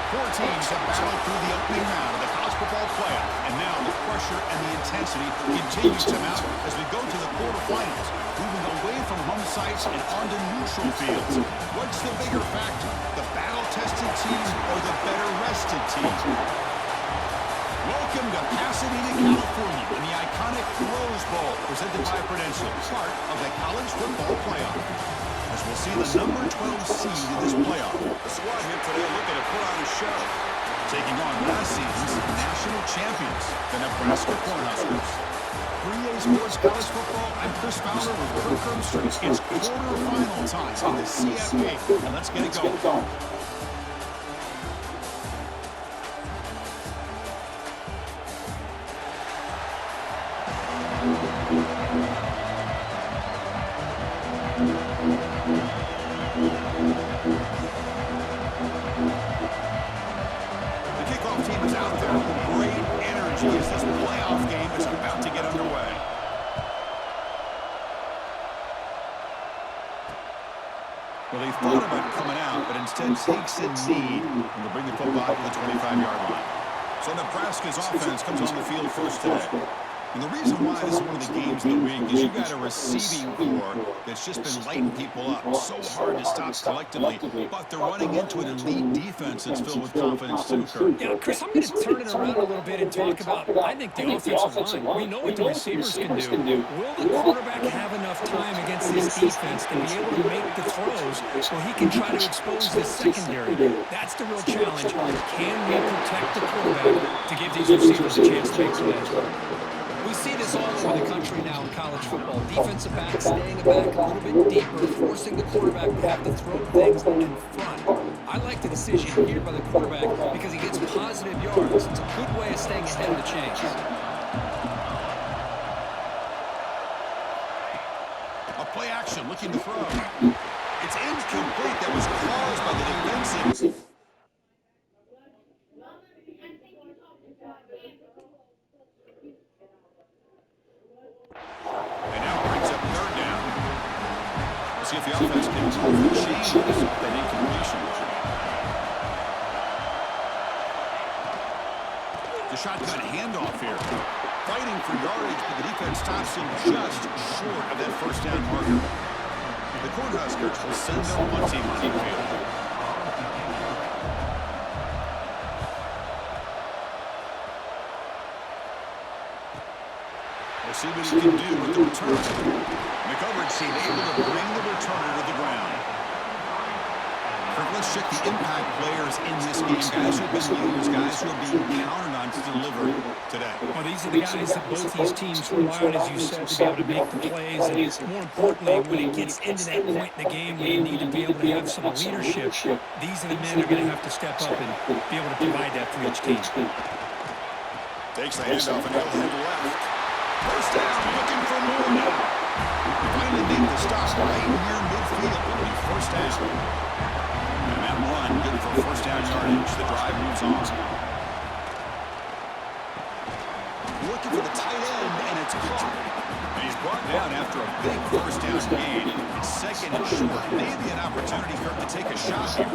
Four teams have battled through the opening round of the college football playoff, and now the pressure and the intensity continues to mount as we go to the quarterfinals, moving away from home sites and onto neutral fields. What's the bigger factor, the battle-tested team or the better-rested team? Welcome to Pasadena, California, in the iconic Rose Bowl, presented by Prudential, part of the college football playoff. As we'll see the number 12 seed in this playoff. The squad here today looking to put on a show. Taking on last season's national champions, the Nebraska Cornhuskers. 3A Sports College Football, I'm Chris Fowler with Kirk Herbstreit. It's quarterfinal time in the CFP, and let's get it going. Well, they thought about coming out, but instead takes a knee and will bring the football to the 25-yard line. So Nebraska's offense comes on the field first today. And the reason why this is one of the games of the week is you got a receiving core that's just been lighting people up. So hard to stop collectively, but they're running into an elite defense that's filled with confidence too, Kirk. Yeah, Chris, I'm going to turn it around a little bit and talk about, I think, the offensive line. We know what the receivers can do. Will the quarterback have enough time against this defense to be able to make the throws so he can try to expose the secondary? That's the real challenge. Can we protect the quarterback to give these receivers a chance to make plays? We see this all over the country now in college football. Defensive backs staying back a little bit deeper, forcing the quarterback to have to throw things in front. I like the decision here by the quarterback because he gets positive yards. It's a good way of staying ahead of the chains. A play action, looking to throw. It's incomplete. That was caused by the defensive. See if the offense can change that incompletion. The shotgun handoff here. Fighting for yardage, but the defense stops him just short of that first down marker. The Cornhuskers will send their one team on the field. We'll see what he can do with the return. The coverage team able to bring the returner to the ground. Let's check the impact players in this game. Guys who have been leaders, guys who are being counted on to deliver today. Well, these are the guys that both these teams rely on, as you said, to be able to make the plays. And more importantly, when it gets into that point in the game where you need to be able to have some leadership, these are the men that are going to have to step up and be able to provide that for each team. Takes the handoff and he'll head left. First down, looking for more now. Finally make the stop right near midfield. It'll be first down. And that run, good for first down yardage. The drive moves on. Looking for the tight end, and it's caught. And he's brought down after a big first down gain. It's second and short. Maybe an opportunity for him to take a shot here.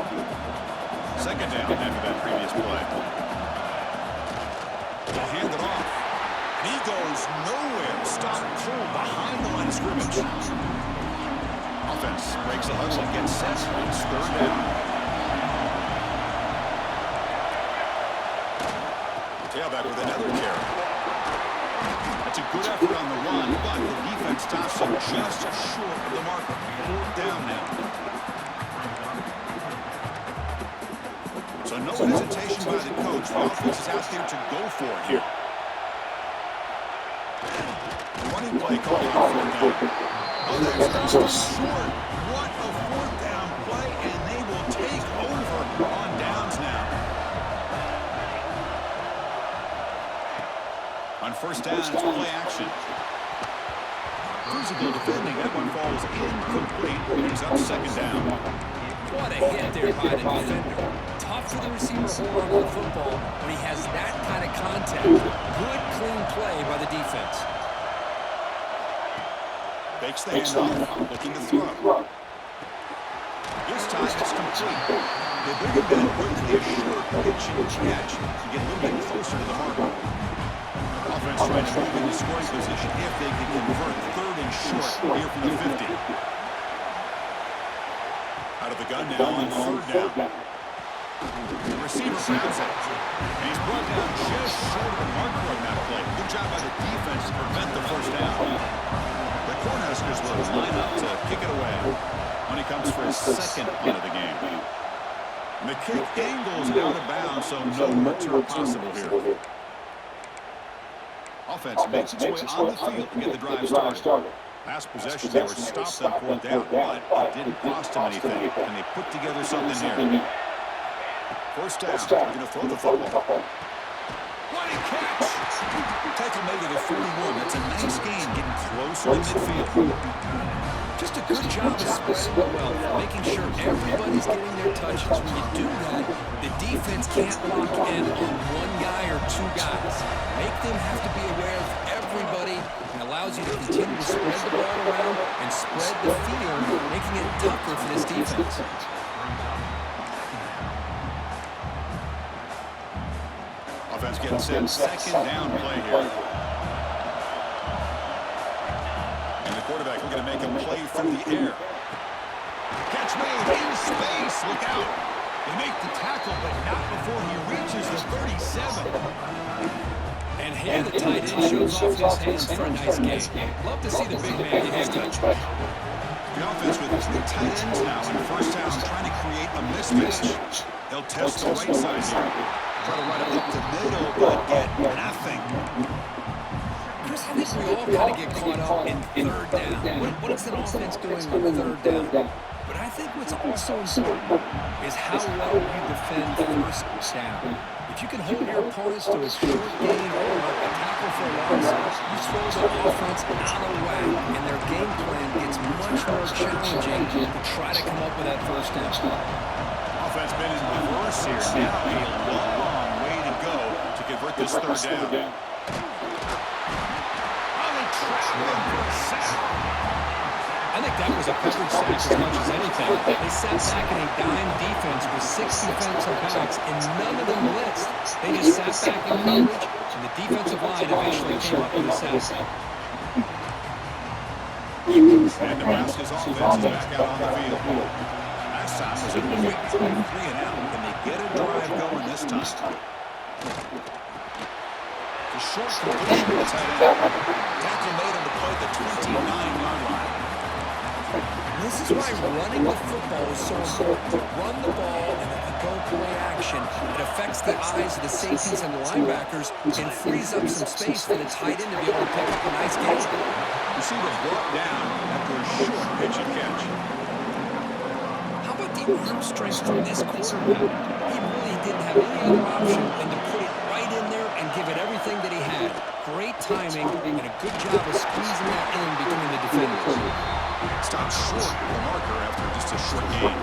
Second down after that previous play. They'll hand it off. And he goes nowhere. Stopped cold behind the line of scrimmage. Offense breaks the huddle and gets set. It's third down. Tailback with another carry. That's a good effort on the run, but the defense stops him just short of the marker. Fourth down now. So no hesitation by the coach. The offense is out there to go for it here. Running play called on fourth down. Oh, there's just short. What a fourth down play, and they will take over on downs now. On first down, it's play action. Physical defending. That one falls incomplete. He's up second down. What a hit there by the defender. Tough for the receiver to hold on to the football when he has that kind of contact. Good, clean play by the defense. Fakes the handoff, looking to throw. This time it's complete. They bring him down quickly, a short pitch and catch to get a little bit closer to the mark. Offense trying to move into scoring position if they can convert third and short here from the 50. Out of the gun now on third down. The receiver grabs it. And he's brought down just short of the marker on that play. Good job by the defense to prevent the first down. The Cornhuskers will line up to kick it away when he comes for his second punt of the game. And the kick angles out of bounds, so no return possible here. Offense makes its way on the field to get the drive started. Last possession, they were stopped on fourth down, but it didn't cost them anything, and they put together something here. First down, they're going to throw the football. What a catch! Tackle made at the 41. That's a nice gain, getting closer to midfield. Just a good job of spreading the wealth, making sure everybody's getting their touches. When you do that, the defense can't lock in on one guy or two guys. Make them have to be aware of everybody, and allows you to continue to spread the ball around and spread the field, making it tougher for this defense. Offense gets set, second down play here. And the quarterback looking to make a play through the air. Catch made in space. Look out. They make the tackle, but not before he reaches the 37. And here the tight end shows off his hands for a nice game. Love to see the big man get his touch. The offense with three tight ends now in first down, trying to create a mismatch. They'll test the right side here. Try to run it up the middle, but get nothing. Chris, I think we all kind of get caught up in third down. What is an offense doing on third down? But I think what's also important is how well you defend first down. If you can hold your opponents to a short gain or a tackle for a loss, you throw the offense out of whack, and their game plan gets much more challenging to try to come up with that first down. Offense been in reverse here. Now a long way to go to convert this third down. I think that was a coverage sack as much as anything. They sat back in a dime defense with 6 defensive backs, and none of them blitzed. They just sat back in coverage, and the defensive line eventually came up with a sack. And Nebraska's offense is back out on the field. Last time was a quick 3 and out. Can they get a drive going this time? The short completion to the tight end. Tackle made on the play at the 29-yard line. This is why running the football is so important. Run the ball and then go play action. It affects the eyes of the safeties and the linebackers and frees up some space for the tight end to be able to pick up a nice game. Receiver brought down after a short pitch and catch. How about the arm strength from this quarterback? He really didn't have any other option than to put it right in there and give it everything that he had. Great timing and a good job of squeezing that in between the defenders. Stopped short of the marker after just a short game.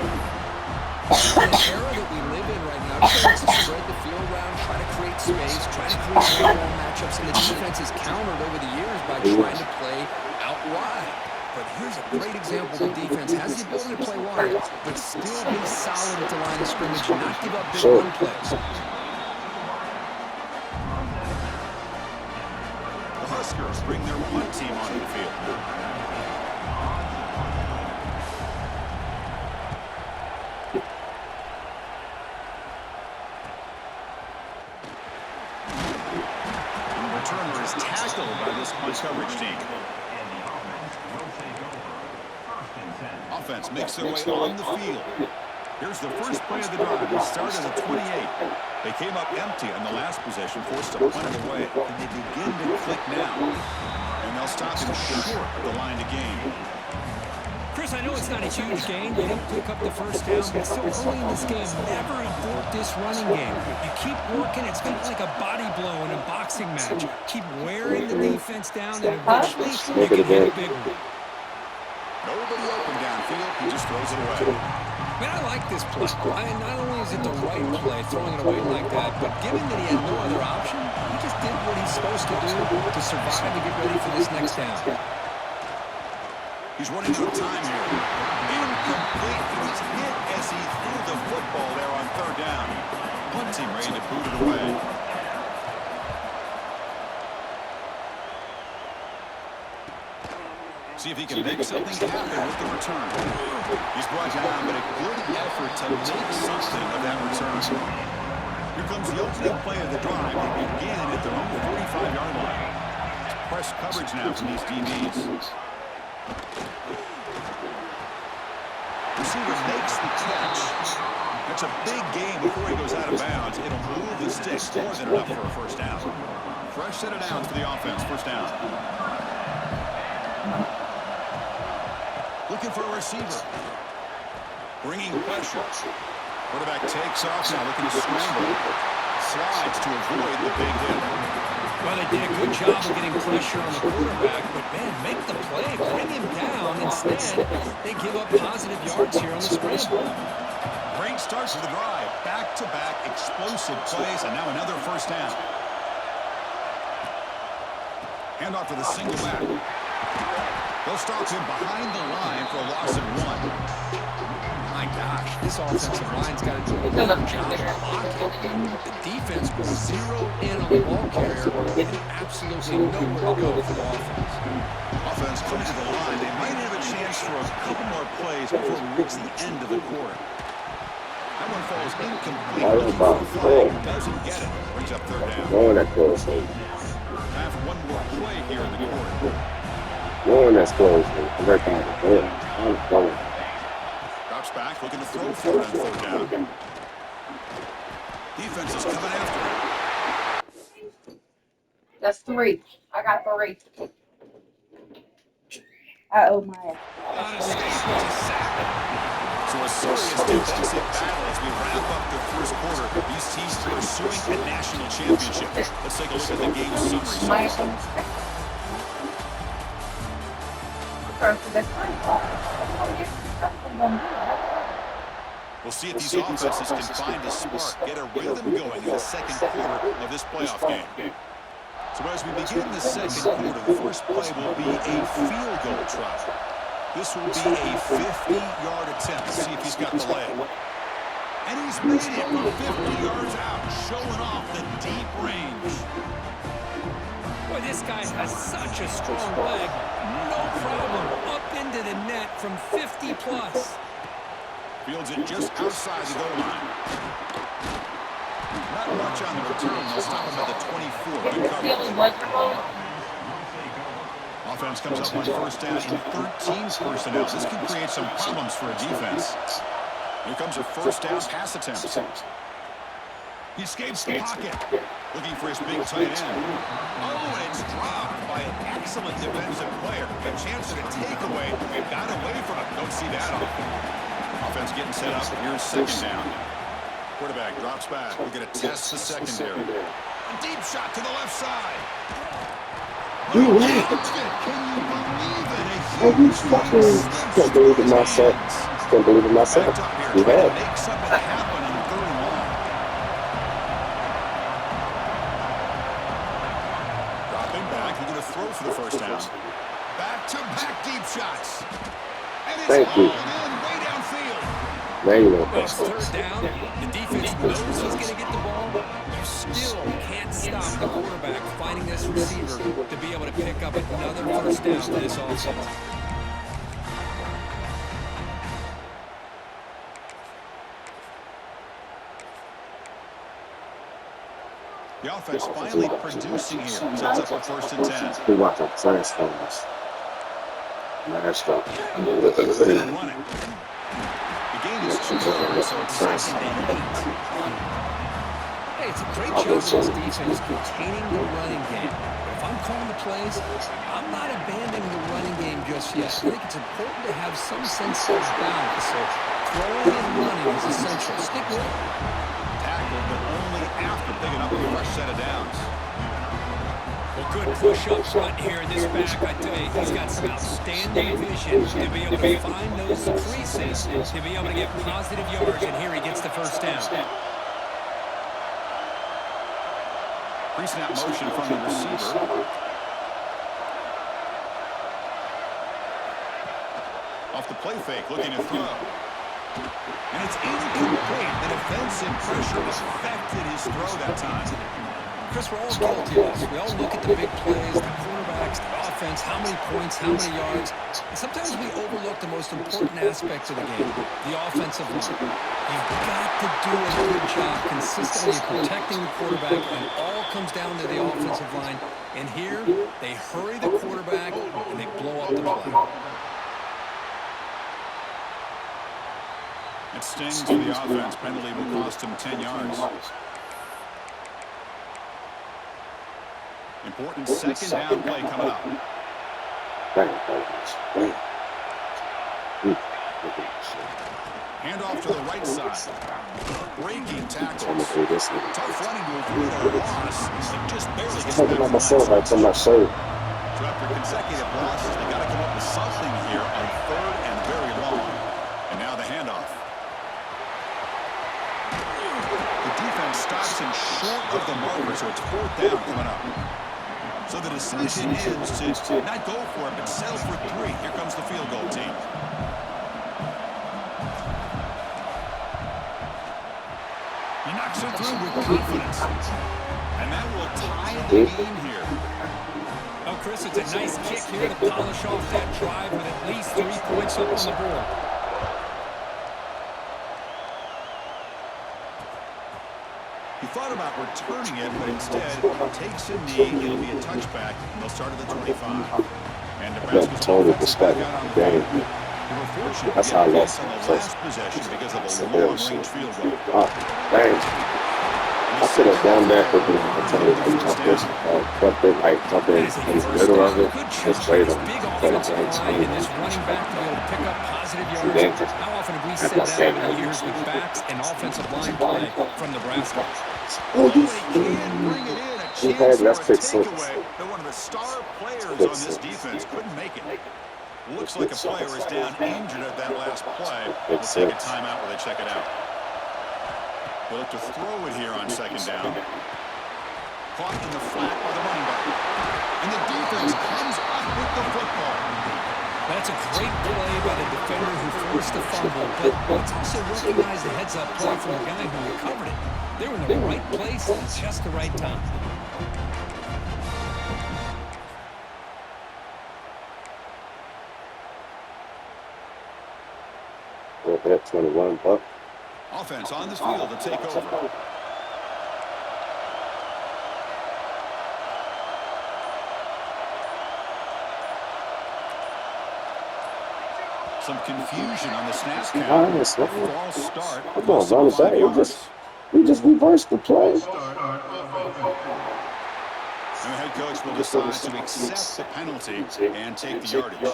In the era that we live in right now, trying to spread the field around, try to create space, try to create one-on-one matchups, and the defense is countered over the years by trying to play out wide. But here's a great example. The defense has the ability to play wide, but still be solid at the line of scrimmage and not give up big run plays. The Huskers bring their punt team onto the field. Returner is tackled by this punt coverage team. Offense makes their way on the field. Here's the first play of the drive. It started at 28. They came up empty on the last possession, forced to punt it away. And they begin to click now. And they'll stop him short of the line to gain. Chris, I know it's not a huge game. They didn't pick up the first down, but so early in this game, never abort this running game. You keep working. It's kind of like a body blow in a boxing match. Keep wearing the defense down, and eventually you can hit a big one. Nobody open downfield. He just throws it away. Man, I like this play. Not only is it the right play, throwing it away like that, but given that he had no other option, he just did what he's supposed to do to survive and get ready for this next down. He's running out of time here. Incomplete. He was hit as he threw the football there on third down. Punt team ready to boot it away. See if he can make something happen with the return. He's brought down, but a good effort to make something of that return. Here comes the opening play of the drive. They begin at their own 45-yard line. Press coverage now from these DBs. Receiver makes the catch. That's a big gain before he goes out of bounds. It'll move the sticks more than enough for a first down. Fresh set of downs for the offense. First down. Looking for a receiver. Bringing pressure. Quarterback takes off now, looking to scramble. Slides to avoid the big hit. Well, they did a good job of getting pressure on the quarterback, but, man, make the play, bring him down. Instead, they give up positive yards here on the scramble. Great start to the drive. Back-to-back explosive plays, and now another first down. Handoff to the single back. They'll stop him behind the line for a loss of 1. My gosh, this offensive line's got to do a better job of blocking. The defense will zero in on the ball carrier and absolutely nowhere to go for the offense. Offense comes to the line. They might have a chance for a couple more plays before we reach the end of the quarter. That one falls incomplete. Looking for a flag. Doesn't get it. Brings up third down. Time for one more play here in the quarter. That's close. Drops back, looking to throw for it on third down. Defense is coming after him. That's 3. I got 3. I owe my. So a serious defensive battle as we wrap up the first quarter. These teams pursuing a national championship. Let's take a look at the game summary. We'll see if these offenses can find a spark, get a rhythm going in the second quarter of this playoff game. So as we begin the second quarter, the first play will be a field goal try. This will be a 50-yard attempt. Let's see if he's got the leg. And he's made it from 50 yards out, showing off the deep range. Boy, this guy has such a strong leg. No problem. Up into the net from 50 plus. Fields it just outside the goal line. Not much on the return. They'll stop him at the 24. Good coverage. Offense comes up on first down in 13 personnel. This can create some problems for a defense. Here comes a first down pass attempt. He escapes the pocket. Looking for his big tight end. Oh, and it's dropped by an excellent defensive player. A chance at a takeaway. Got away from it. Don't see that often. Offense getting set up. Here's second down. Quarterback drops back. We're going to test the secondary. A deep shot to the left side. You Can right. you believe it? Can't believe it myself. Can't believe it myself. Backed up here, You trying to have. make something happen on third and long. Dropping back, he's going to throw for the first down. Back-to-back deep shots. And it's Thank you. hauled in way downfield. There you go. Well, it's third down. The defense knows he's going to get the ball. You still can't stop the quarterback finding this receiver to be able to pick up another first down for this offense. The offense finally producing here. Sets up a first and 10. Who watching? Science films. Nice stuff. They're running. The game is 2 yards, so it's second and 8. Hey, it's a great job of this defense containing the running game. But if I'm calling the plays, I'm not abandoning the running game just yet. I think it's important to have some sense of balance. So throwing and running is essential. Stick with it. Tackled, but only after picking up a fresh set of downs. Well, good push up front here in this back. I tell you, he's got some outstanding vision to be able to find those creases, to be able to get positive yards, and here he gets the first down. Pre-snap motion from the receiver. Off the play fake, looking to throw. And it's incomplete. The defensive pressure affected his throw that time. Chris, we're all guilty of this. We all look at the big plays, the quarterbacks, the offense, how many points, how many yards. And sometimes we overlook the most important aspect of the game, the offensive line. You've got to do a good job consistently protecting the quarterback, and it all comes down to the offensive line. And here, they hurry the quarterback, and they blow up the play. It stings for the offense. Penalty will cost him 10 yards. Important second down play coming up. Hand off to the right side. Breaking tackles. Tough running to avoid a loss. It just barely gets back from that. So after consecutive losses, they got to come up with something here on third and very long. And now the handoff. The defense stops him short of the marker, so it's fourth down coming up. So the decision is to not go for it, but settle for 3. Here comes the field goal team. He knocks it through with confidence. And that will tie the game here. Oh, Chris, it's a nice kick here to polish off that drive with at least 3 points up on the board. He thought about returning it, but instead takes a knee. It'll be a touchback, and they'll start at the 25. And Nebraska's total offensive respect got on the game. field. They were fortunate That's to how I get a love miss on the it. last possession because of a long-range field goal. Oh, dang. I could have done that for me. I told you, jump this, jump in the middle of it, just wait on Big it. offensive line and this running back to be able to pick up positive yards. How often have we said that over the years with backs and offensive line play from Nebraska? Oh, they can bring it in. A chance for a takeaway. But one of the star players on this defense couldn't make it. Looks like a player is down injured at that last play. We'll take a timeout where they check it out. They'll look to throw it here on second down. Caught in the flat by the running back. And the defense comes up with the football. That's a great play by the defender who forced the fumble, but let's also recognize the heads-up play from the guy who recovered it. They were in the right place at just the right time. That 21 buck. Offense on this field to take over. Some confusion on the snap count. Nice, False start. Come on, run it back. We just reversed the play. And the head coach will decide to accept the penalty and take the yardage.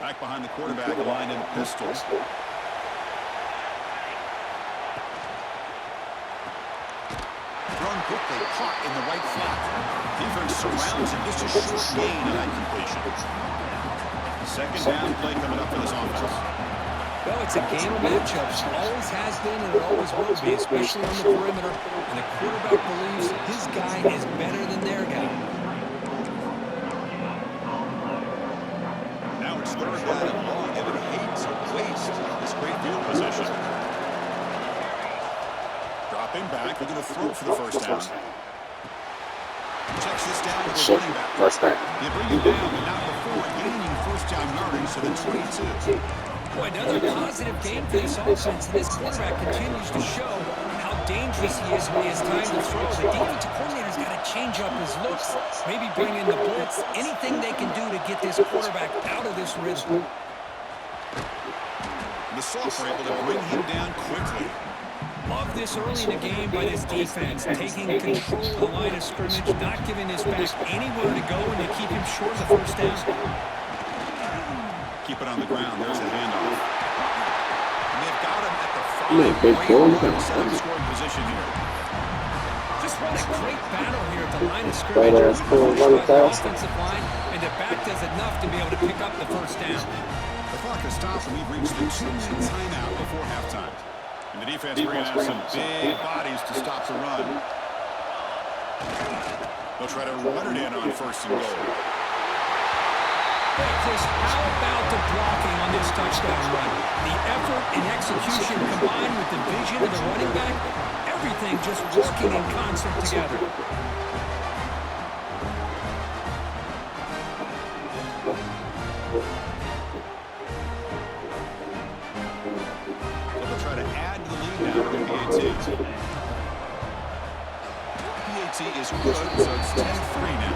Back behind the quarterback, aligned in the pistol. Thrown quickly, caught in the right flat. Defense surrounds him. Just a short gain on that completion. Second down play coming up for this offense. Well, it's a game of matchups. Always has been and it always will be, especially on the perimeter. And the quarterback believes his guy is better than their guy. Now it's third down and long. They would hate to waste this great field position. Dropping back. They're going to throw for the first down. Checks this down with the running back. They bring it down, but not before gaining first down yardage to the 22. Boy, another positive game for this offense, and this quarterback continues to show how dangerous he is when he has time to throw. The defensive coordinator's got to change up his looks, maybe bring in the blitz, anything they can do to get this quarterback out of this rhythm. The Sox were able to bring him down quickly. Love this early in the game by this defense, taking control of the line of scrimmage, not giving his back anywhere to go, and they keep him short of the first down. Keep it on the ground. There's the handoff. And they've got him at the 5-yard scoring position here. Just run a great battle here at the line of scrimmage. The offensive line, and the back does enough to be able to pick up the first down. The clock has stopped, and we've reached the 2-minute timeout before halftime. And the defense bringing out some big bodies to stop the run. They'll try to run it in on first and goal. Chris, how about the blocking on this touchdown run? The effort and execution combined with the vision of the running back, everything just working in concert together. They'll try to add to the lead now with PAT. PAT is good, so it's 10-3 now.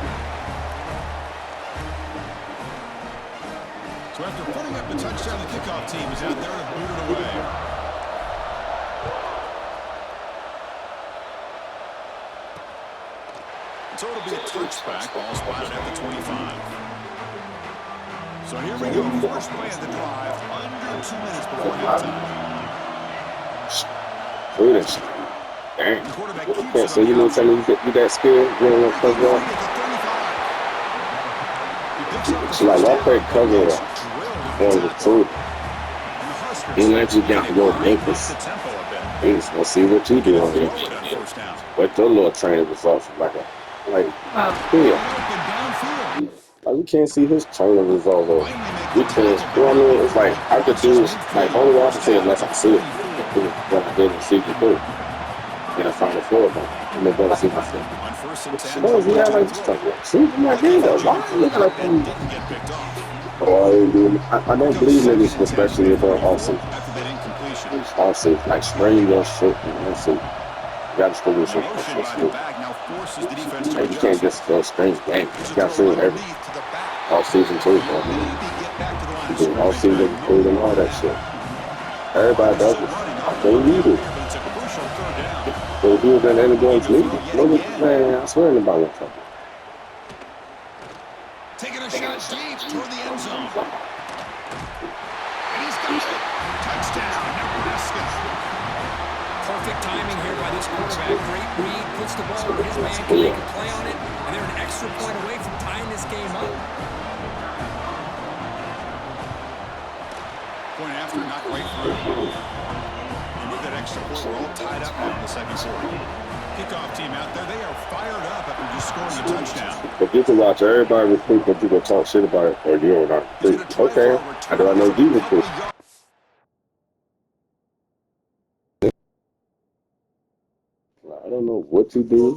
So after putting up the touchdown, the kickoff team is out there to boot it away. So it'll be a touchback. Ball spotted at the 25. So here we go. First play of the drive. Under 2 minutes before halftime. Foolish. Dang. Okay, so you know tell me you that scared? You don't want to cover up? It's like, why play cover up? On the food. He let you down your Memphis. Please, we'll see what you do on here. What your little training results like a yeah. Like, we can't see his training results though. We can't, you know what I mean? It's like I could do like only way I can say it unless I see it. When I didn't see it through. Then I find the floor though. And then I see myself. No, we got like this stuff. See, I'm like, yeah, why look like I don't believe niggas, especially if they're all-season. All-season, like spraying your shit, you gotta spray your shit. Like, you can't just go strange game. You gotta spray every all-season too, bro. You do all-season, food, and all that shit. Everybody does it. I can't read it. So if you than any game's league, man, I swear anybody won't fuck it. Taking a shot deep toward the end zone. And he's got it. Touchdown, Nebraska. Perfect timing here by this quarterback. Great read, puts the ball where his man can make a play on it, and they're an extra point away from tying this game up. Point after, not quite through. And with that extra point, we're all tied up now in the second quarter. Kickoff team out there, they are fired up after just scoring a touchdown. If you can watch everybody recruit, but you gonna talk shit about it, or you or not. Okay, how do I know you recruit? I don't know what you do.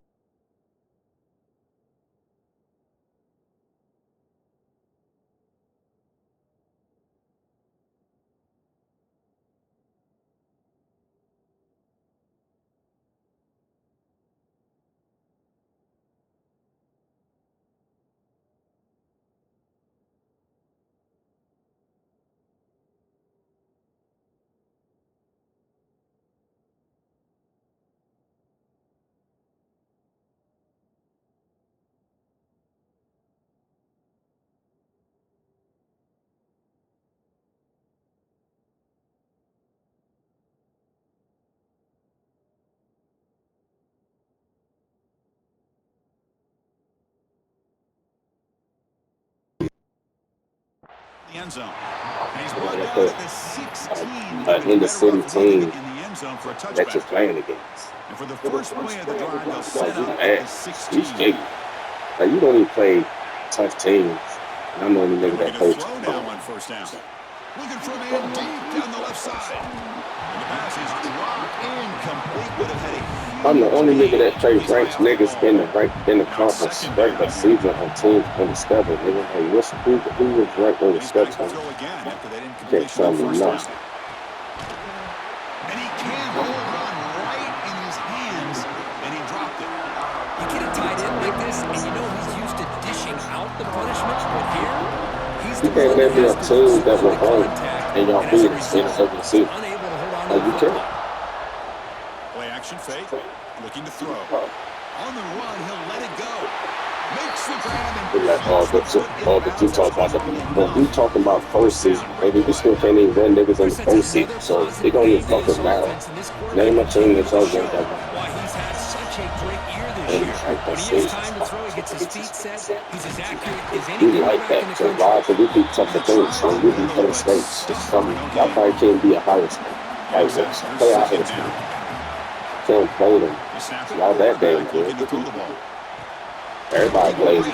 The end zone. And he's brought down at the 16. In the city team in the end zone for a touchback. that you're playing against. And for the first play of the drive, they'll set up at the 16. Like, you don't even play tough teams. And I'm the only nigga that plays. Throw now on first down. Looking for a man deep down the left side. And the pass is dropped incomplete, but it had a I'm the only nigga that plays ranked niggas in the conference regular season on teams on the schedule. Nigga, hey, who was ranked on the schedule? You can't tell me nothing. And he can hold on right in his hands, and he dropped it. You get a tight end like this, and you know he's used to dishing out the punishment, but here, he's the can't let me a team that will hold and y'all beat it in the regular season. Oh, you can't. Play action fake, looking to throw. On the run, he'll let it go. Makes the grab and but you talk about when we talking about postseason, maybe we still can't even run niggas in the postseason, so it don't even fucking matter. Name a team that's all going that way. Why he's had such a great year this year. When he has time to throw, he gets his feet set. He's as accurate as any we like that. So why could we beat tougher things? So we beat better states. It's something. Y'all probably can't be a higher state. Like, play out here. Can't play them. Y'all that damn good. Everybody plays.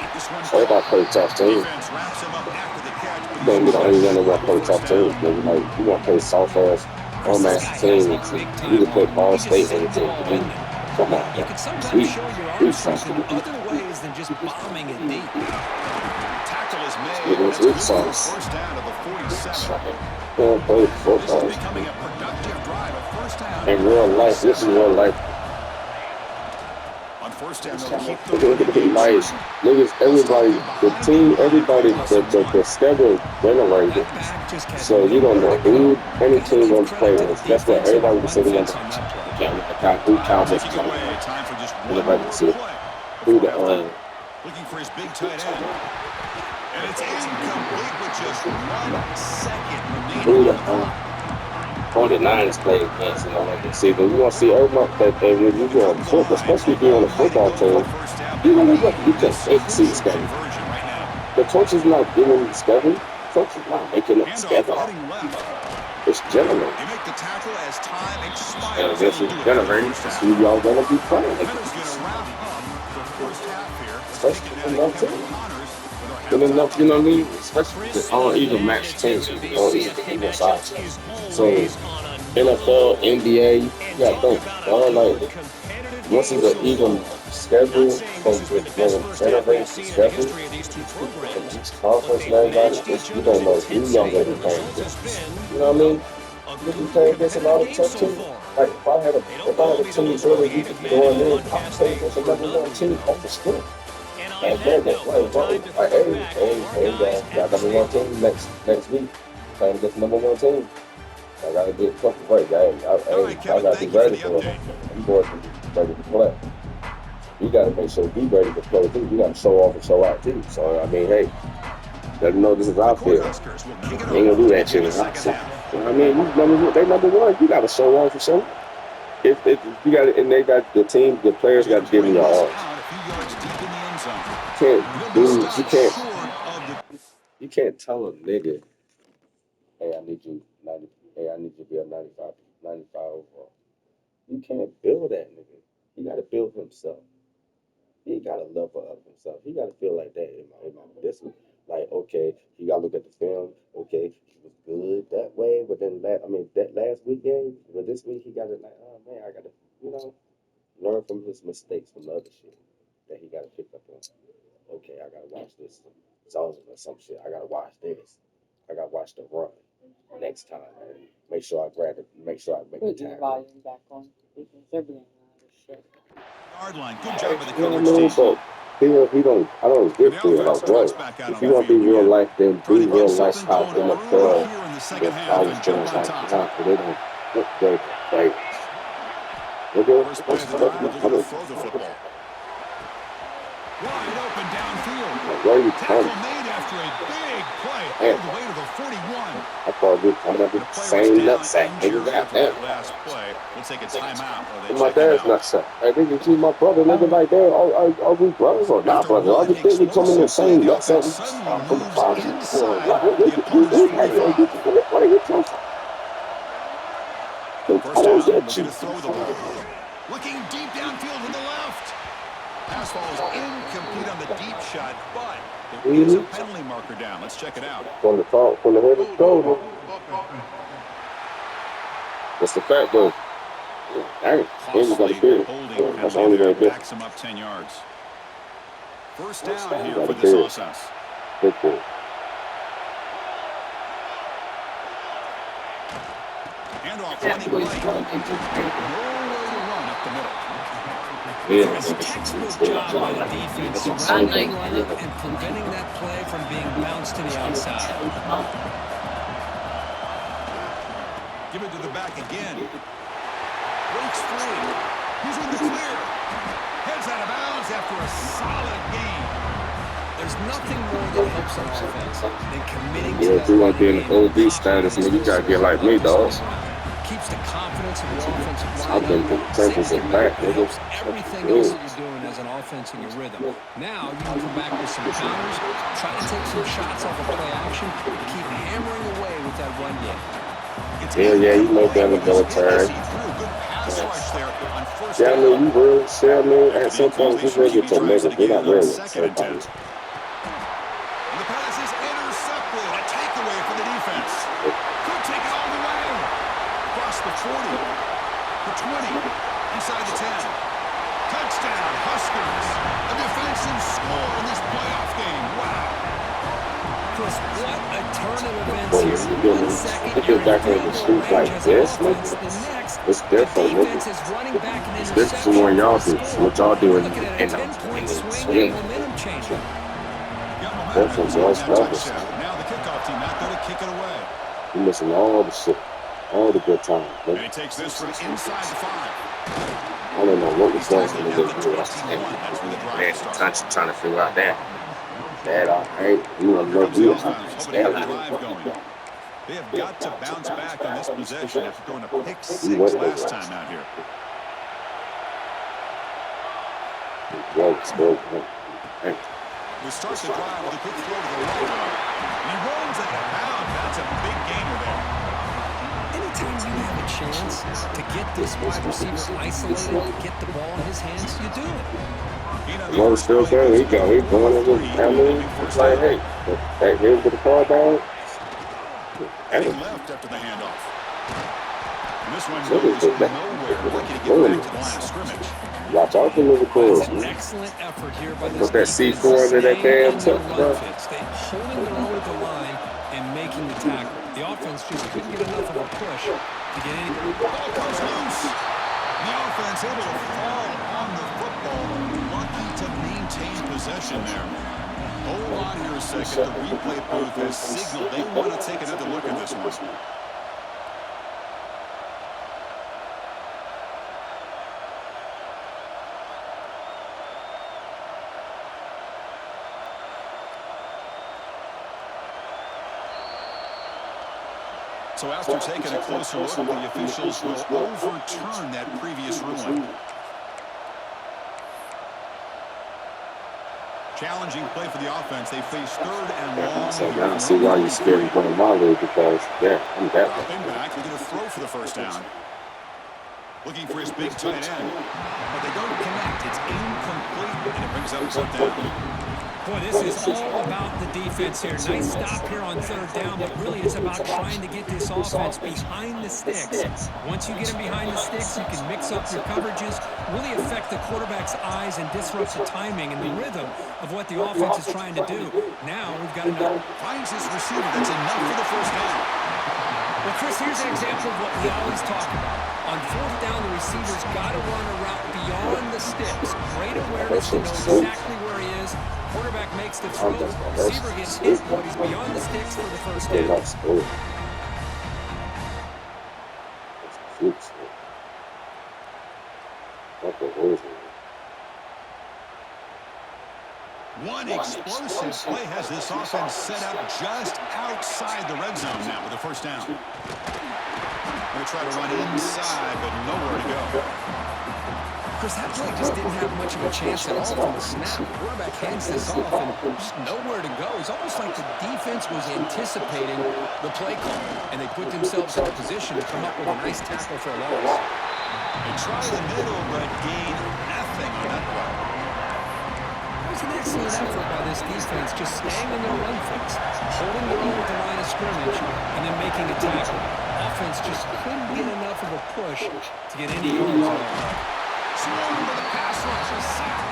Everybody plays tough team. Defense wraps him up after the catch, but You he's can't be the only one that want to play first tough teams. down. Nigga. Like you want to play soft ass, Chris, bum this ass guy has a teams. big You time can put arm. Ball He just State in the sends the team. ball in there. Come on, You man. can sometimes Sweet. show your arm Sweet strength in something. other ways than just bombing it deep. Tackle is made. Nigga, That's sweet good for a sauce. first down to the 47. Can't play This football. is becoming a productive drive. A first down. In real life, this is real life. On first down, they'll keep the run engaged. Like, niggas, everybody, the team, everybody, the schedule generated. That back just has So you don't know nowhere to go. who any Gotta team give gonna play credit to the with. That's what defense and everybody the was run sitting on defense the on that play. who count this Taking time. away. Time for just In one the more back seat. play. Who Before the halftime. Looking for his big tight end. And it's incomplete with just 1 second remaining who on the the clock. 49ers play against, you know, like the season. You want to see everybody that when you go on football, especially if you're on a football team, you know what you can see the schedule. Conversion right now. The coach is not giving the schedule. The coach is not making up the Handoff schedule. heading left. It's generated. They make the tackle as time And expires. this is generated. It's who y'all gonna be playing. Penner's going to wrap up the first half here. Let's Especially kick it from now to that Kevin team. Connors with our And enough, halftime you know what I report. mean? Especially on even match teams, on even sides. So NFL, NBA, you gotta think, dog, like once it's an even schedule from generate the schedule from each conference and everybody, you don't know who y'all gonna be playing against. You know what I mean? If you play against a lot of tough teams, like if I had a team sort of you could go in there and play against a number one team off the script. Like that, like hey, got number one team next week. Playing against number one team. I gotta get a couple break. I Kevin, gotta be thank you for ready the for it. update. You boys can be ready to play. You gotta make sure you ready to play too. You gotta show off and show out too. So I mean, hey, let them know this is our field. Cornhuskers will kick it Ain't gonna do that off shit in in the our second field. half. You know what I mean? They number one. You gotta show off and show out. If you got it, and they got the team, the players got to give them your all. A few yards deep in the end zone. You can't tell a nigga, hey, I need you 90. Hey, I need you to be a 95 overall. You can't build that nigga. He got to build himself. He got to level up himself. He got to feel like that in my this one. Like, okay, you got to look at the film. Okay, he was good that way, but then that last week game, but this week he got to like, oh man, I got to, learn from his mistakes from the other shit that he got to pick up on. Okay, I got to watch this zone or some shit. I got to watch this. I got to watch the run next time. And make sure I grab it. Make sure I make the tackle. Volume back on because they're being loud as shit. Yard line. Good job by the You know coverage what I mean? team. But I don't get to it. Like, bro, if you want to be real life, then be real life how NFL Here in the second with half college and jump games on like top. that. But they don't look great. Like, First play of the drive, they're going to throw the football. Wide open downfield. where you Tackle come? made after a big play all the way to the 41. I thought I'm The the player same was down nutsack. injured Nigga, after that goddamn. last play. We'll take a timeout while they My check him dad's out. nutsack. Hey, nigga, see my brother, nigga, like that. Are we brothers or not brothers? All you think we come in the same The nutsack? offense suddenly From the moves father. inside the opponent's 45. First down, looking to throw the ball. Looking deep downfield to the left. Pass falls incomplete on the deep shot, but there is a penalty marker down. Let's check it out. From the top, from the head of the shoulder. That's the fact, though. Dang, and you got a beard. That's the only way to do it. Backs him up 10 yards. First down here for this offense. Big boy. Handoff running right. Nowhere to run up the middle. It's a textbook job by the defense surrounding the runner and preventing that play from being bounced to the outside. Give it to the back again. Breaks free. He's in the clear. Heads out of bounds after a solid game. There's nothing more that helps an offense than committing to Yeah, that if you want to be in running the game. OD status, man, you got to get like me, dog. Keeps the confidence of your offensive I've line been up. trenches Saves and your back, back. It nigga. helps everything else that you're doing as an offense in your rhythm. Now you can come back with some counters, try to take some shots off of play action, and keep hammering away with that run game. Yeah, you know better than military. pass rush there on first Yeah, I down. mean, you really share me. After At the some point, you incompletion, will get QB your tries it niggas. You're again not on ready. second and 10. And the pass is intercepted. A takeaway for the defense. Could take it all the way. Across the 40, the 20, inside the 10. Touchdown, Huskers. A defensive score in this playoff game. Wow. Chris, what a turn of events Well, here. you 1 second, get you're in back on field the goal streets range like as an this, offense. nigga. The next, It's the different, nigga. defense is running back an It's different from interception when for y'all a do score. what y'all We're do looking at a in 10-point swing and a swim. momentum changer. Got momentum That's after what scoring y'all's that levels. touchdown. Now the kickoff team out there to kick it away. You missing all the shit, all the good times, And nigga. he takes this from inside the 5. I don't know what was He's going tackled on at in the the 21. US. That's where the drive Man, will start. touch trying to figure out that. That all right. You want to Here know comes the you offense, hoping to get a drive going. They have got to bounce back on this possession after throwing a pick 6 last time out here. We start the drive with a quick throw to the right. And he rolls out of bounds. That's a big gainer there. Anytime you have a chance to get this wide receiver isolated, get the ball in his hands, you do it. Well, still saying he going in with Hamlin. It's like, hey, that hit with the car down. And he left after the handoff. And this one goes nowhere. Lucky to get back to the line of scrimmage. Watch out for Liverpool. That's an excellent effort here by this Put that defense. C4 into that damn Staying tuck, in bro. run fits. They holding their own at the line and making the tackle. The offense just couldn't get enough of a push to get any. Ball comes loose. The offense able to fall on the football. Lucky to maintain possession there. Hold on here a second. The replay booth has signaled they want to take another look at this one. So after taking a closer look, the officials will overturn that previous ruling. Challenging play for the offense. They face 3rd and long. So now I see why you're scared of going my way because, yeah, I'm that way. Dropping back, looking to throw for the first down. Looking for his big tight end. But they don't connect. It's incomplete, and it brings up 4th down. Boy, this is all about the defense here. Nice stop here on 3rd down, but really it's about trying to get this offense behind the sticks. Once you get them behind the sticks, you can mix up your coverages, really affect the quarterback's eyes and disrupt the timing and the rhythm of what the offense is trying to do. Now we've got enough. Finds his receiver. That's enough for the first down. Well, Chris, here's an example of what we always talk about. On 4th down, the receiver's got to run a route beyond the sticks. Great awareness to know exactly where he is. Quarterback makes the throw. Receiver gets hit, but he's beyond the sticks for the first down. One explosive play has this offense set up just outside the red zone now with a first down. Going to try to run inside, but nowhere to go. Chris, that play just didn't have much of a chance at all from the snap. The quarterback hands this off and just nowhere to go. It's almost like the defense was anticipating the play call, and they put themselves in a position to come up with a nice tackle for a loss. They try the middle, but gain nothing on that play. That was an excellent effort by this defense, just staying in their run fits, holding their own at the line of scrimmage, and then making a tackle. Offense just couldn't get enough of a push to get any yards on it. Swarmed with a pass rush, a sack.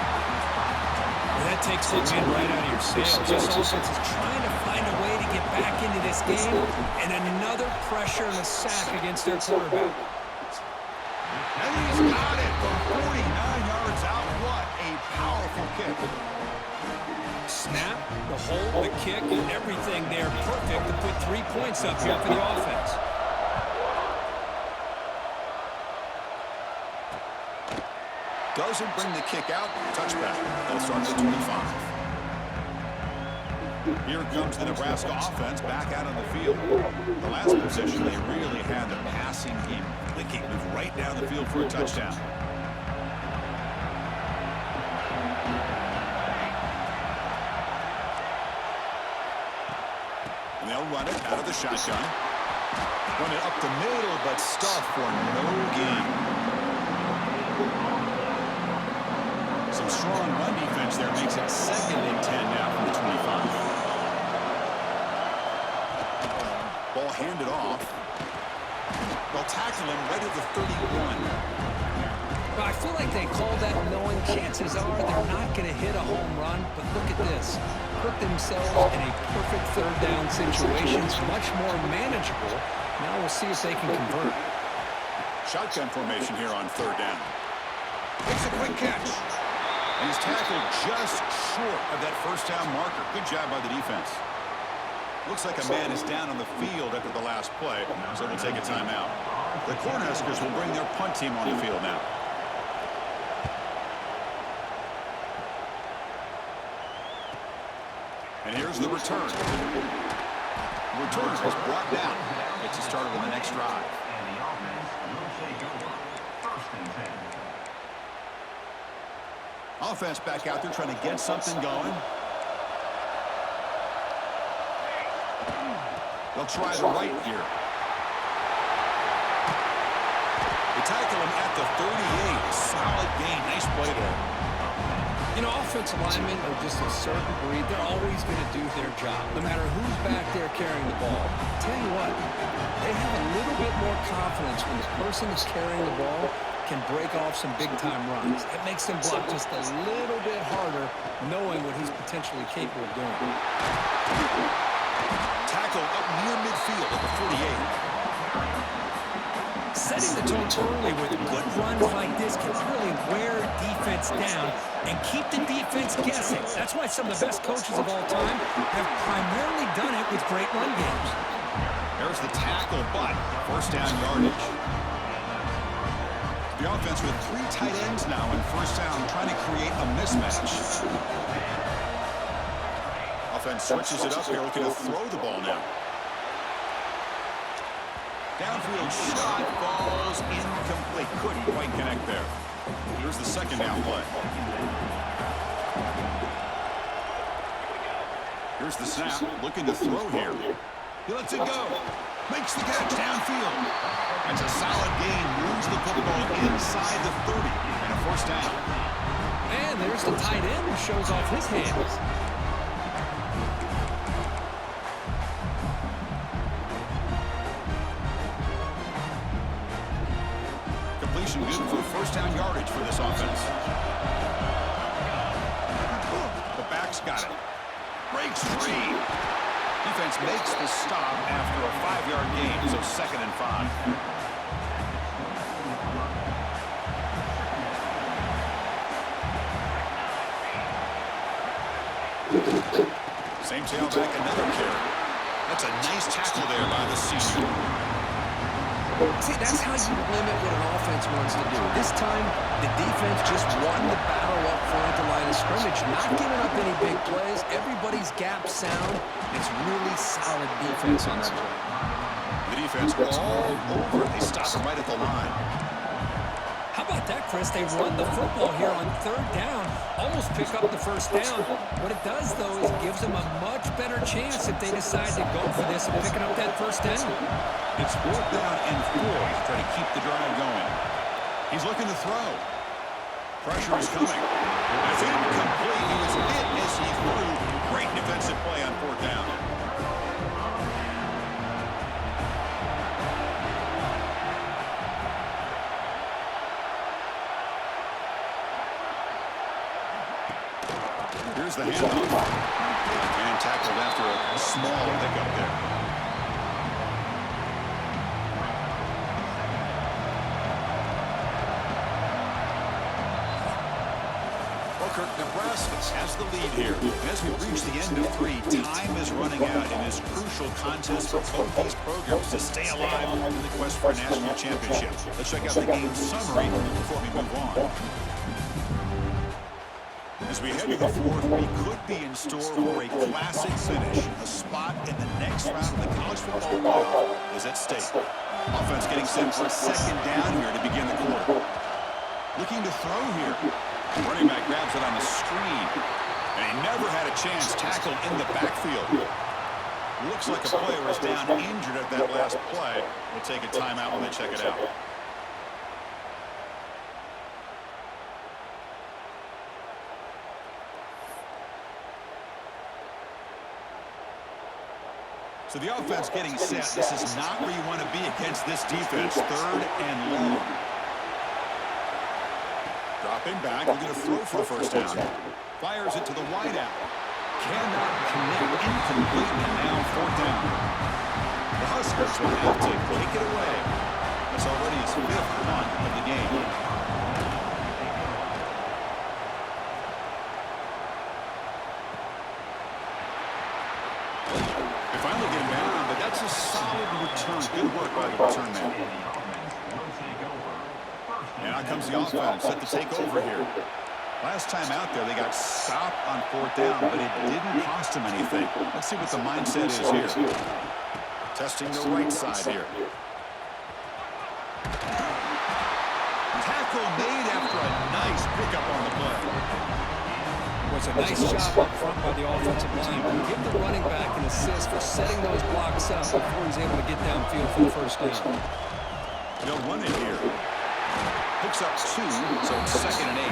Well, that takes the wind right out of your sails. This offense is trying to find a way to get back into this game, and another pressure and a sack against their quarterback. And he's got it from 49 yards out. What a powerful kick. Snap, the hold, the kick, everything there perfect to put 3 points up here for the offense. Doesn't bring the kick out. Touchback. They'll start at 25. Here comes the Nebraska offense back out on the field. The last possession, they really had the passing game clicking. Move right down the field for a touchdown. And they'll run it out of the shotgun. Run it up the middle, but stuff for no gain. strong run defense there makes it 2nd and 10 now from the 25. Ball handed off. They'll tackle him right at the 31. Well, I feel like they called that knowing chances are they're not going to hit a home run, but look at this. Put themselves in a perfect third down situation. It's much more manageable. Now we'll see if they can convert. Shotgun formation here on 3rd down. Makes a quick catch. And he's tackled just short of that 1st down marker. Good job by the defense. Looks like a man is down on the field after the last play, so they'll take a timeout. The Cornhuskers will bring their punt team on the field now. And here's the return. Return is brought down. Gets you started on the next drive. Offense back out there trying to get something going. They'll try the right here. They tackle him at the 38. Solid gain. Nice play there. You know, offensive linemen are just a certain breed. They're always going to do their job, no matter who's back there carrying the ball. Tell you what, they have a little bit more confidence when the person that's carrying the ball can break off some big-time runs. It makes them block just a little bit harder, knowing what he's potentially capable of doing. Tackle up near midfield at the 48. Setting the tone early with good runs like this can really wear defense down and keep the defense guessing. That's why some of the best coaches of all time have primarily done it with great run games. There's the tackle, but 1st down yardage. The offense with 3 tight ends now in 1st down, trying to create a mismatch. Offense switches it up here, looking to throw the ball now. Downfield shot falls incomplete. Couldn't quite connect there. Here's the 2nd down play. Here's the snap. Looking to throw here. He lets it go. Makes the catch downfield. That's a solid gain. Moves the football inside the 30. And a 1st down. And there's the tight end who shows off his hands. Good for 1st down yardage for this offense. The back's got it. Breaks free. Defense makes the stop after a 5-yard gain, so 2nd and 5. Same tailback, another carry. That's a nice tackle there by the senior. See, that's how you limit what an offense wants to do. This time, the defense just won the battle up front at the line of scrimmage, not giving up any big plays. Everybody's gap sound. It's really solid defense on that play. The defense all over. They stop him right at the line. How about that, Chris? They run the football here on 3rd down, almost pick up the 1st down. What it does, though, is gives them a much better chance if they decide to go for this and picking up that 1st down. It's 4th down and 4 to try to keep the drive going. He's looking to throw. Pressure is coming. That's incomplete. He was hit as he threw. Great defensive play on 4th down. Here's the handoff. And tackled after a small hiccup there. Nebraska has the lead here. As we reach the end of 3, time is running out in this crucial contest for both these programs to stay alive in the quest for a national championship. Let's check out the game summary before we move on. As we head to the 4th, we could be in store for a classic finish. A spot in the next round of the college football playoff is at stake. Offense getting set for a 2nd down here to begin the quarter. Looking to throw here. Running back grabs it on the screen, and he never had a chance. Tackled in the backfield. Looks like a player is down injured at that last play. We'll take a timeout when they check it out. So the offense getting set. This is not where you want to be against this defense. 3rd and long. Dropping back, looking to throw for the first down. Fires it to the wide out. Cannot connect. Incomplete, and now 4th down. The Huskers will have to kick it away. That's already his 5th punt of the game. They finally get him down, but that's a solid return. Good work by the return man. And out comes the offense, set to take over here. Last time out there, they got stopped on 4th down, but it didn't cost them anything. Let's see what the mindset is here. Testing the right side here. Tackle made after a nice pickup on the play. Was a nice job up front by the offensive line. Give the running back an assist for setting those blocks up before he's able to get downfield for the first down. They'll run it here. Picks up 2, so it's 2nd and 8.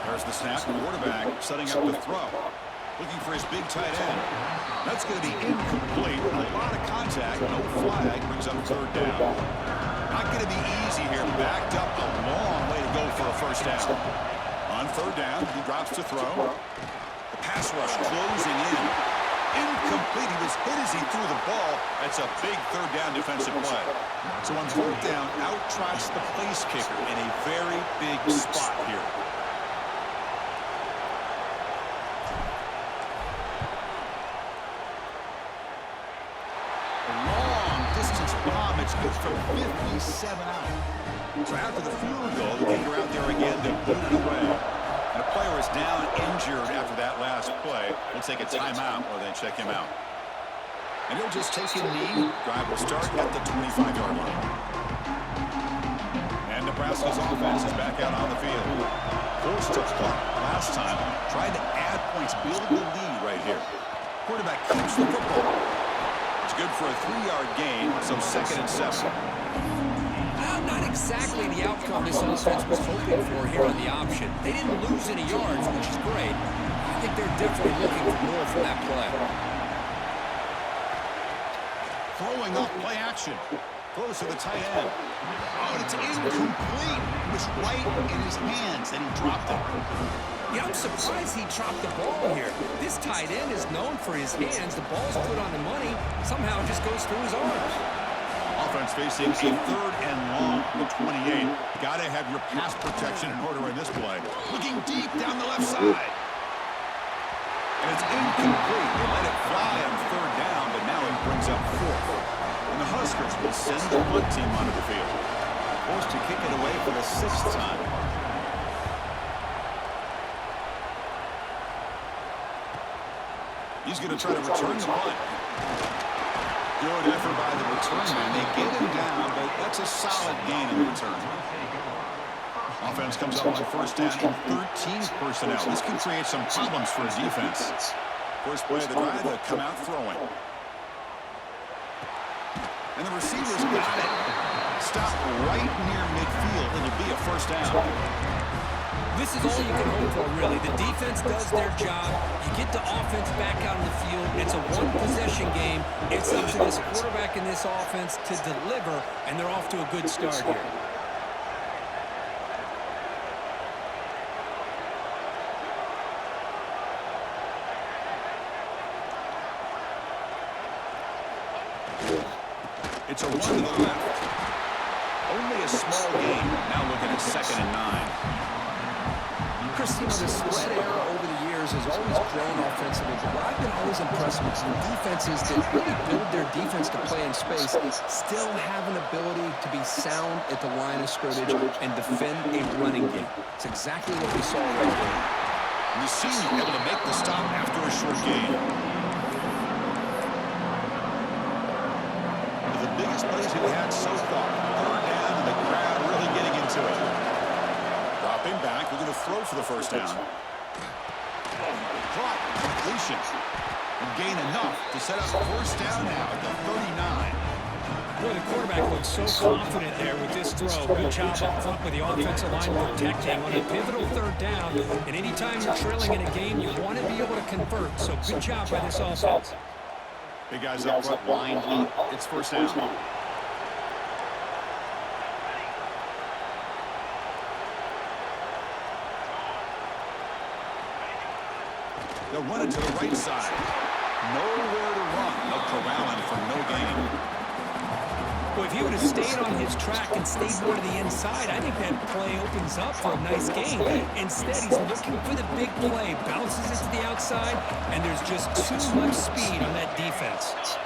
There's the snap. Quarterback setting up the throw. Looking for his big tight end. That's going to be incomplete. A lot of contact. No flag. Brings up 3rd down. Not going to be easy here. Backed up a long way to go for a first down. On 3rd down, he drops to throw. The pass rush closing in. Incomplete. He was hit as he threw the ball. That's a big 3rd down defensive play. So on 4th down, out-trots the place kicker in a very big spot here. It's good from 57 out. So after the field goal, the kicker out there again to put it away. And a player is down injured after that last play. We'll take a timeout or they check him out. And he'll just take a knee. Drive will start at the 25-yard line. And Nebraska's offense is back out on the field. Forced to punt last time. Tried to add points, build the lead right here. Quarterback keeps the football. Good for a 3-yard gain, so 2nd and 7. Not exactly the outcome this offense was hoping for here on the option. They didn't lose any yards, which is great. I think they're definitely looking for more from that play. Throwing off play action. Throws to the tight end. Oh, and it's incomplete. It was right in his hands, and he dropped it. Yeah, I'm surprised he dropped the ball here. This tight end is known for his hands. The ball's put on the money. Somehow it just goes through his arms. Offense facing a 3rd and long at 28. Got to have your pass protection in order in this play. Looking deep down the left side. And it's incomplete. They let it fly on 3rd down, but now it brings up 4th. And the Huskers will send the punt team onto the field. Forced to kick it away for the 6th time. He's going to try to return the punt. Good effort by the return man. They get him down, but that's a solid gain in the return. Offense comes up on 1st down in 13 personnel. This can create some problems for a defense. First play of the drive, they'll come out throwing. And the receivers got it. Stop right near midfield. It'll be a first down. This is all you can hope for, really. The defense does their job. You get the offense back out on the field. It's a one-possession game. It's up to this quarterback and this offense to deliver, and they're off to a good start here. It's a run to the left. Only a small gain. Now looking at 2nd and 9. Chris, you know, the spread era over the years has always grown offensively, but what I've been always impressed with is the defenses that really build their defense to play in space still have an ability to be sound at the line of scrimmage and defend a running game. It's exactly what we saw right there. And the senior able to make the stop after a short gain. The biggest plays we've had so far. 3rd down, and the crowd really getting into it. Dropping back, we're going to throw for the first down. Caught, completion. And gain enough to set up 1st down now at the 39. Boy, the quarterback looks so confident there with this throw. Good job up front with the offensive line protecting on a pivotal third down. And anytime you're trailing in a game, you want to be able to convert. So good job by this offense. Big guys up front lined up. It's first down. They'll run it to the right side. Nowhere to run. They'll corral him for no gain. Well, if he would have stayed on his track and stayed more to the inside, I think that play opens up for a nice game. Instead, he's looking for the big play, bounces it to the outside, and there's just too much speed on that defense.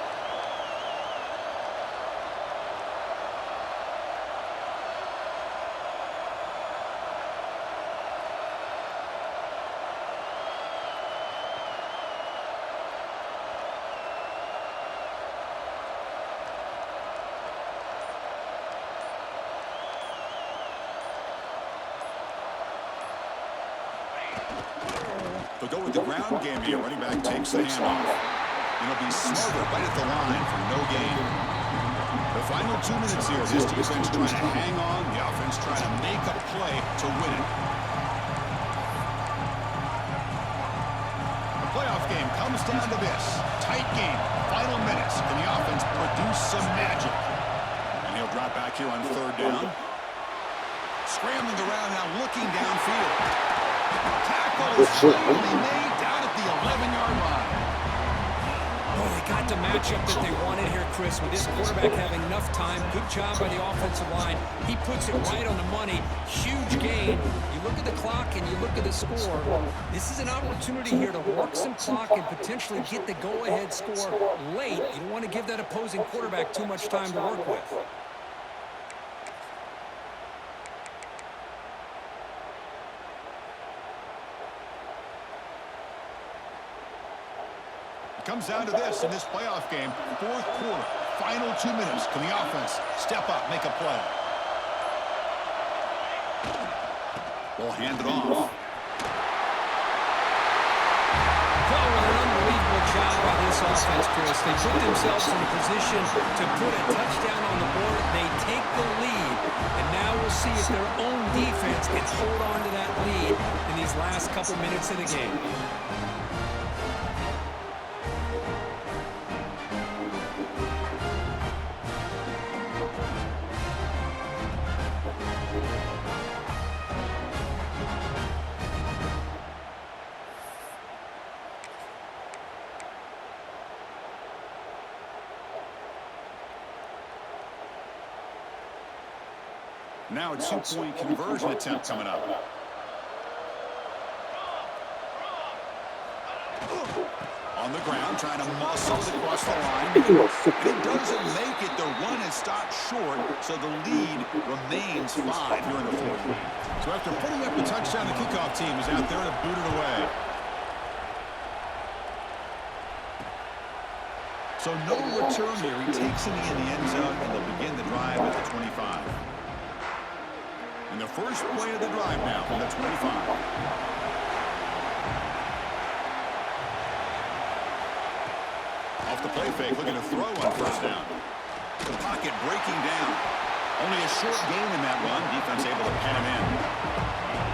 They'll go with the ground game here. Running back takes the handoff. And he'll be smarter right at the line for no gain. The final 2 minutes here. This defense trying to hang on. The offense trying to make a play to win it. The playoff game comes down to this. Tight game. Final minutes. Can the offense produce some magic? And he'll drop back here on third down. Scrambling around now, looking downfield. Tackle is finally made down at the 11-yard line. Oh, they got the matchup that they wanted here, Chris, with this quarterback having enough time. Good job by the offensive line. He puts it right on the money. Huge gain. You look at the clock and you look at the score. This is an opportunity here to work some clock and potentially get the go-ahead score late. You don't want to give that opposing quarterback too much time to work with. Comes down to this in this playoff game. Fourth quarter, final 2 minutes. Can the offense step up, make a play? We'll hand it off. Well, an unbelievable job by this offense, Chris. They put themselves in a position to put a touchdown on the board. They take the lead, and now we'll see if their own defense can hold on to that lead in these last couple minutes of the game. Now a two-point conversion attempt coming up. On the ground, trying to muscle it across the line. It doesn't make it. The run is stopped short, so the lead remains 5 here in the fourth. So after putting up a touchdown, the kickoff team is out there to boot it away. So no return here. He takes it in the end zone, and they'll begin the drive at the 25. And the first play of the drive now from the 25. Off the play fake, looking to throw on first down. The pocket breaking down. Only a short gain in that run. Defense able to pen him in.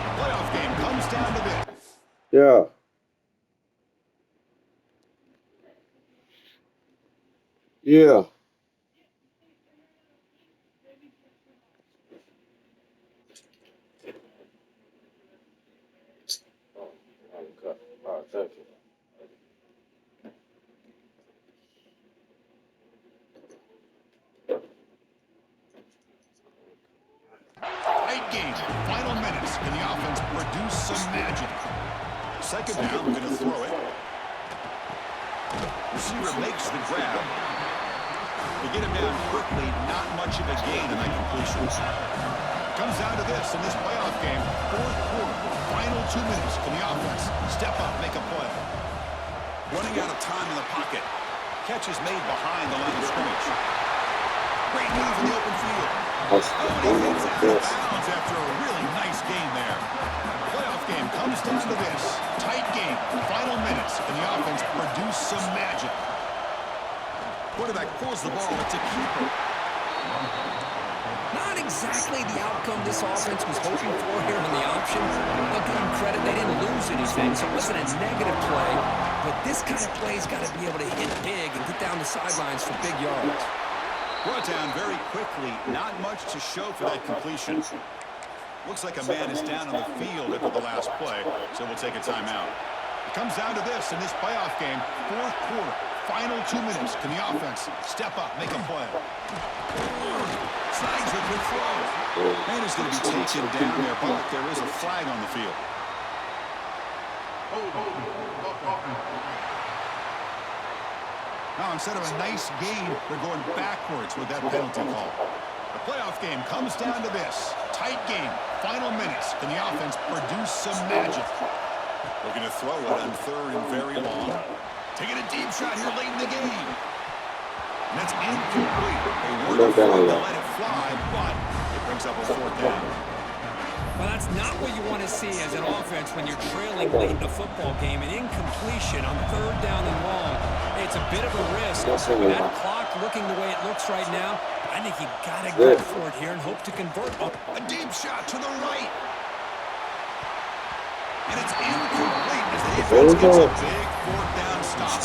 The playoff game comes down to this. Yeah. Yeah. Thank you. Tight game. Final minutes. Can the offense produce some magic? Second down, we're going to throw it. Receiver makes the grab. To get him down quickly, not much of a gain in that completion. Comes down to this in this playoff game. Fourth quarter, final 2 minutes. Can the offense step up, make a play? Running out of time in the pocket. Catch is made behind the line of scrimmage. Great move in the open field. Oh, he hits out of bounds after a really nice game there. Playoff game comes down to this. Tight game, final minutes. Can the offense produce some magic? Quarterback pulls the ball. It's a keeper. Not exactly the outcome this offense was hoping for here in the option. I'll give them credit, they didn't lose anything, so it wasn't a negative play. But this kind of play's got to be able to hit big and get down the sidelines for big yards. Brought down very quickly. Not much to show for that completion. Looks like a man is down on the field after the last play, so we'll take a timeout. It comes down to this in this playoff game. Fourth quarter, final 2 minutes. Can the offense step up, make a play? Slides with the throw. Man is going to be taken down there, but there is a flag on the field. Now, instead of a nice gain, they're going backwards with that penalty call. The playoff game comes down to this. Tight game, final minutes. Can the offense produce some magic? Looking to throw it on third and very long. Taking a deep shot here late in the game. And that's incomplete. They were afraid to let it fly, but it brings up a fourth down. Well, that's not what you want to see as an offense when you're trailing late in a football game. An incompletion on third down and long. Hey, it's a bit of a risk. With that clock looking the way it looks right now, I think you've got to go for it here and hope to convert. Oh, a deep shot to the right. And it's incomplete as the defense gets a big fourth down stop.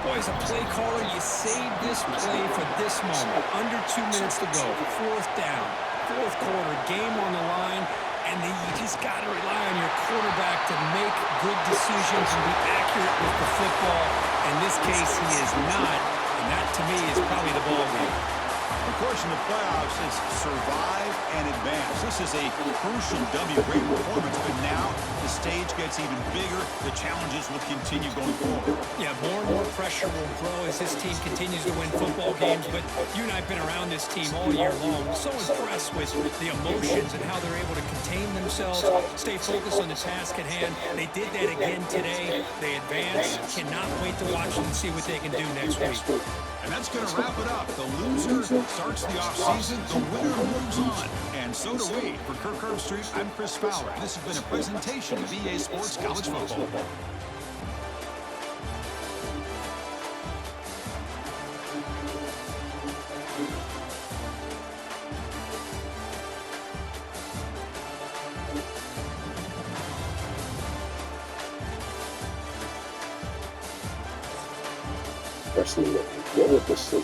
Boy, as a play caller, you save this play for this moment. Under 2 minutes to go. Fourth down. Fourth quarter, game on the line, and then you just got to rely on your quarterback to make good decisions and be accurate with the football. In this case, he is not, and that, to me, is probably the ball game. Of course, in the playoffs, it's survive and advance. This is a crucial W. Great performance, but now the stage gets even bigger. The challenges will continue going forward. Yeah, more and more pressure will grow as this team continues to win football games, but you and I have been around this team all year long. So impressed with the emotions and how they're able to contain themselves, stay focused on the task at hand. They did that again today. They advance. Cannot wait to watch them and see what they can do next week. And that's going to wrap it up. The loser starts the offseason. The winner moves on. And so do we. For Kirk Herbstreit, I'm Chris Fowler. This has been a presentation of EA Sports College Football. Especially what was the